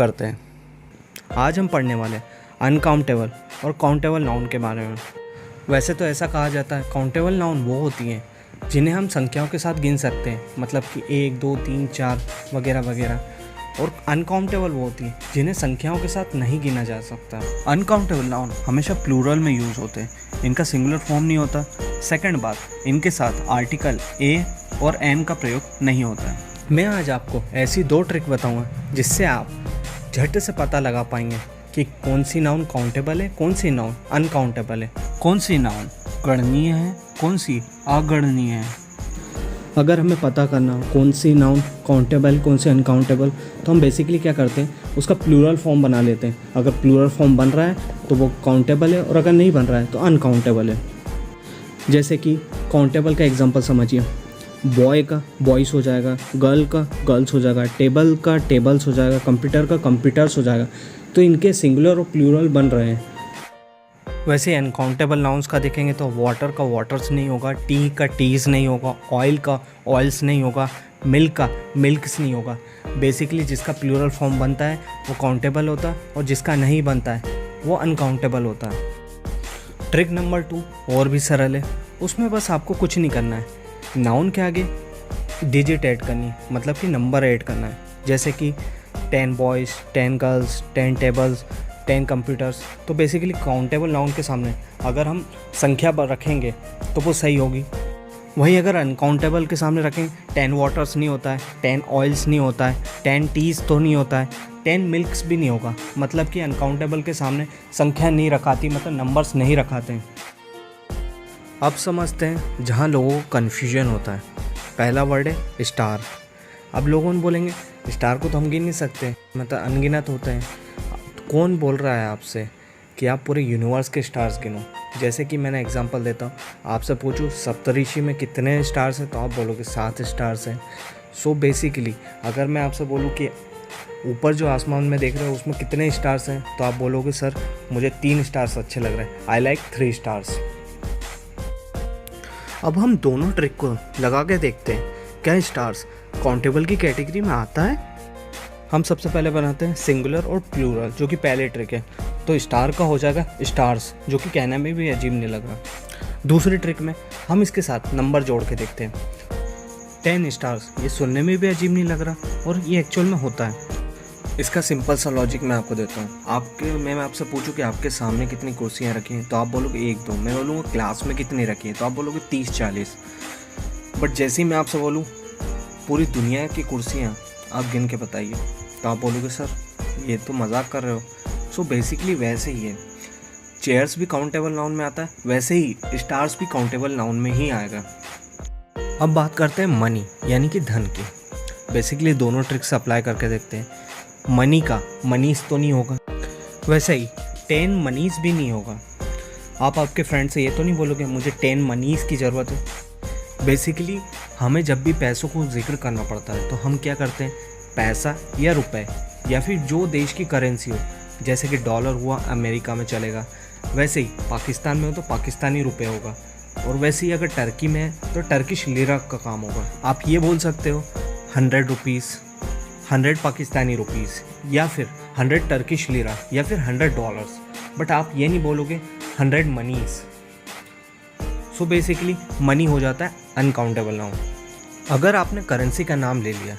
करते हैं। आज हम पढ़ने वाले अनकाउंटेबल और काउंटेबल नाउन के बारे में। वैसे तो ऐसा कहा जाता है काउंटेबल नाउन वो होती हैं जिन्हें हम संख्याओं के साथ गिन सकते हैं, मतलब कि 1 2 3 4 वगैरह वगैरह। और अनकाउंटेबल वो होती हैं जिन्हें संख्याओं के साथ नहीं गिना जा सकता। अनकाउंटेबल नाउन हमेशा प्लूरल में यूज़ होते हैं, इनका सिंगुलर फॉर्म नहीं होता। सेकंड बात, इनके साथ आर्टिकल ए और एन का प्रयोग नहीं होता है। मैं आज आपको ऐसी 2 ट्रिक बताऊंगा जिससे आप झट से पता लगा पाएंगे कि कौन सी नाउन काउंटेबल है, कौन सी नाउन अनकाउंटेबल है, कौन सी नाउन गणनीय है, कौन सी अगणनीय है। अगर हमें पता करना हो कौन सी नाउन काउंटेबल, कौन सी अनकाउंटेबल, तो हम बेसिकली क्या करते हैं, उसका प्लूरल फॉर्म बना लेते हैं। अगर प्लूरल फॉर्म बन रहा है तो वो काउंटेबल है, और अगर नहीं बन रहा है तो अनकाउंटेबल है। जैसे कि काउंटेबल का एग्जांपल समझिए, बॉय का बॉयज़ हो जाएगा, गर्ल का गर्ल्स हो जाएगा, टेबल का टेबल्स हो जाएगा, कंप्यूटर का कंप्यूटर्स हो जाएगा। तो इनके सिंगुलर और प्लूरल बन रहे हैं। वैसे अनकाउंटेबल नाउन्स का देखेंगे तो वाटर का वाटर्स नहीं होगा, टी का टीज़ नहीं होगा, ऑयल का ऑयल्स नहीं होगा, मिल्क का मिल्क्स नहीं होगा। बेसिकली जिसका प्लूरल फॉर्म बनता है वो काउंटेबल होता है, और जिसका नहीं बनता है वो अनकाउंटेबल होता है। ट्रिक नंबर 2 और भी सरल है, उसमें बस आपको कुछ नहीं करना है, नाउन के आगे डिजिट ऐड करनी है, मतलब कि नंबर ऐड करना है। जैसे कि 10 बॉयज़, 10 गर्ल्स, 10 टेबल्स, 10 कंप्यूटर्स। तो बेसिकली काउंटेबल नाउन के सामने अगर हम संख्या पर रखेंगे तो वो सही होगी। वहीं अगर अनकाउंटेबल के सामने रखें, 10 वाटर्स नहीं होता है, 10 ऑयल्स नहीं होता है, 10 टीज़ तो नहीं होता है, 10 मिल्क्स भी नहीं होगा। मतलब कि अनकाउंटेबल के सामने संख्या नहीं रखाती, मतलब नंबर्स नहीं रखाते हैं। अब समझते हैं जहाँ लोगों को कन्फ्यूजन होता है। पहला वर्ड है स्टार। अब लोगों ने बोलेंगे स्टार को तो हम गिन नहीं सकते, मतलब अनगिनत होते हैं। कौन बोल रहा है आपसे कि आप पूरे यूनिवर्स के स्टार्स गिनो? जैसे कि मैंने एग्जांपल देता हूँ, आपसे पूछूँ सप्तऋषि में कितने स्टार्स हैं, तो आप बोलोगे 7 स्टार्स हैं। सो बेसिकली अगर मैं आपसे बोलूँ कि ऊपर जो आसमान में देख रहे हो उसमें कितने स्टार्स हैं, तो आप बोलोगे सर मुझे 3 स्टार्स अच्छे लग रहे हैं, आई लाइक 3 स्टार्स। अब हम दोनों ट्रिक को लगा के देखते हैं, क्या स्टार्स काउंटेबल की कैटेगरी में आता है? हम सबसे पहले बनाते हैं सिंगुलर और प्लूरल, जो कि पहले ट्रिक है। तो स्टार का हो जाएगा स्टार्स, जो कि कहने में भी अजीब नहीं लग रहा। दूसरी ट्रिक में हम इसके साथ नंबर जोड़ के देखते हैं। 10 स्टार्स, ये सुनने में भी अजीब नहीं लग रहा, और ये एक्चुअल में होता है। इसका सिंपल सा लॉजिक मैं आपको देता हूँ। मैं आपसे पूछूं कि आपके सामने कितनी कुर्सियाँ रखी हैं, तो आप बोलोगे 1 2। मैं बोलूँगा क्लास में कितनी रखी है, तो आप बोलोगे 30 40। बट जैसे ही मैं आपसे बोलूँ पूरी दुनिया की कुर्सियाँ आप गिन के बताइए, तो आप बोलोगे सर ये तो मजाक कर रहे हो। सो बेसिकली वैसे ही है, चेयर्स भी काउंटेबल नाउन में आता है, वैसे ही स्टार्स भी काउंटेबल नाउन में ही आएगा। अब बात करते हैं मनी यानी कि धन की। बेसिकली दोनों ट्रिक्स अप्लाई करके देखते हैं। मनी का मनीस तो नहीं होगा, वैसे ही 10 मनीस भी नहीं होगा। आप आपके फ्रेंड से ये तो नहीं बोलोगे मुझे 10 मनीस की ज़रूरत है। बेसिकली हमें जब भी पैसों को जिक्र करना पड़ता है तो हम क्या करते हैं, पैसा या रुपए या फिर जो देश की करेंसी हो, जैसे कि डॉलर हुआ अमेरिका में चलेगा, वैसे ही पाकिस्तान में हो तो पाकिस्तानी रुपए होगा, और वैसे ही अगर टर्की में है तो टर्किश लिरा का काम होगा। आप ये बोल सकते हो 100 रुपीज़, 100 पाकिस्तानी रुपीज़, या फिर 100 टर्किश लिरा, या फिर 100 डॉलर्स, बट आप ये नहीं बोलोगे 100 मनीस। सो बेसिकली मनी हो जाता है अनकाउंटेबल नाउन। अगर आपने करेंसी का नाम ले लिया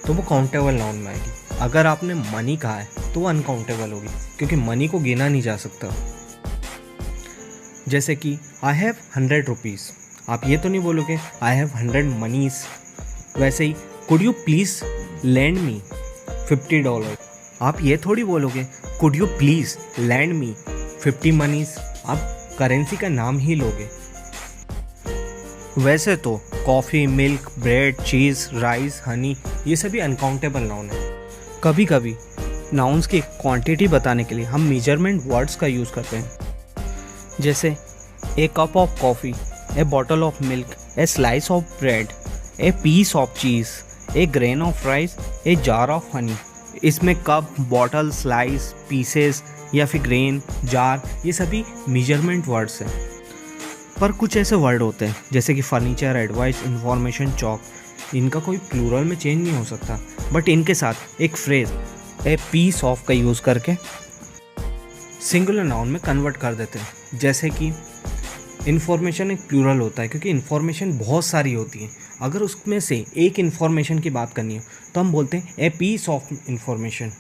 तो वो काउंटेबल नाउन में आएगी। अगर आपने मनी कहा है तो वो अनकाउंटेबल होगी, क्योंकि मनी को गिना नहीं जा सकता। जैसे कि आई हैव 100 रुपीज़, आप ये तो नहीं बोलोगे आई हैव 100 मनीस। वैसे ही could you please lend me $50, आप ये थोड़ी बोलोगे could you please lend me 50 monies. आप करेंसी का नाम ही लोगे। वैसे तो कॉफ़ी, मिल्क, ब्रेड, चीज़, राइस, हनी, ये सभी अनकाउंटेबल नाउन है। कभी कभी नाउन्स की क्वांटिटी बताने के लिए हम मेजरमेंट वर्ड्स का यूज़ करते हैं। जैसे a cup of coffee, a bottle of milk, a slice of bread, a piece of cheese, a grain of rice, a jar of honey. इसमें कप, बॉटल, स्लाइस, पीसेस या फिर grain, jar, ये सभी measurement words हैं। पर कुछ ऐसे word होते हैं जैसे कि फर्नीचर, एडवाइस, इंफॉर्मेशन, चौक, इनका कोई प्लूरल में चेंज नहीं हो सकता, बट इनके साथ एक फ्रेज ए पीस ऑफ का यूज़ करके सिंगुलर नाउन में कन्वर्ट कर देते हैं। जैसे कि इन्फॉर्मेशन एक प्लूरल होता है, क्योंकि इन्फॉर्मेशन बहुत सारी होती है। अगर उसमें से एक इन्फॉर्मेशन की बात करनी है तो हम बोलते हैं ए पीस ऑफ इन्फॉर्मेशन।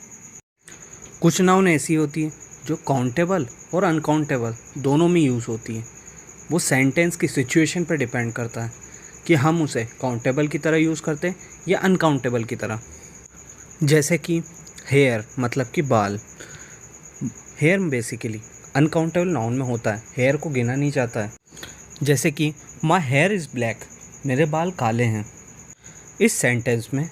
कुछ नाउन ऐसी होती है जो काउंटेबल और अनकाउंटेबल दोनों में यूज़ होती है। वो सेंटेंस की सिचुएशन पर डिपेंड करता है कि हम उसे काउंटेबल की तरह यूज़ करते हैं या अनकाउंटेबल की तरह। जैसे कि हेयर मतलब कि बाल। हेयर बेसिकली अनकाउंटेबल नाउन में होता है, हेयर को गिना नहीं जाता है। जैसे कि माई हेयर इज़ ब्लैक, मेरे बाल काले हैं। इस सेंटेंस में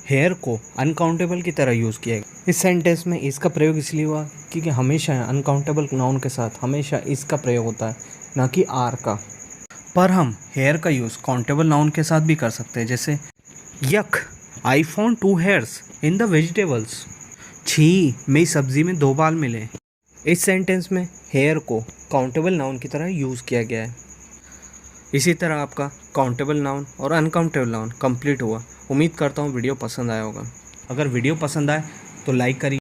हेयर को अनकाउंटेबल की तरह यूज़ किया गया। इस सेंटेंस में इसका प्रयोग इसलिए हुआ क्योंकि हमेशा अनकाउंटेबल नाउन के साथ हमेशा इसका प्रयोग होता है, ना कि आर का। पर हम हेयर का यूज़ काउंटेबल नाउन के साथ भी कर सकते हैं। जैसे यक, I found 2 hairs in the vegetables. छी, मेरी सब्ज़ी में 2 बाल मिले। इस सेंटेंस में हेयर को काउंटेबल नाउन की तरह यूज़ किया गया है। इसी तरह आपका काउंटेबल नाउन और अनकाउंटेबल नाउन कंप्लीट हुआ। उम्मीद करता हूँ वीडियो पसंद आया होगा। अगर वीडियो पसंद आए तो लाइक करिए।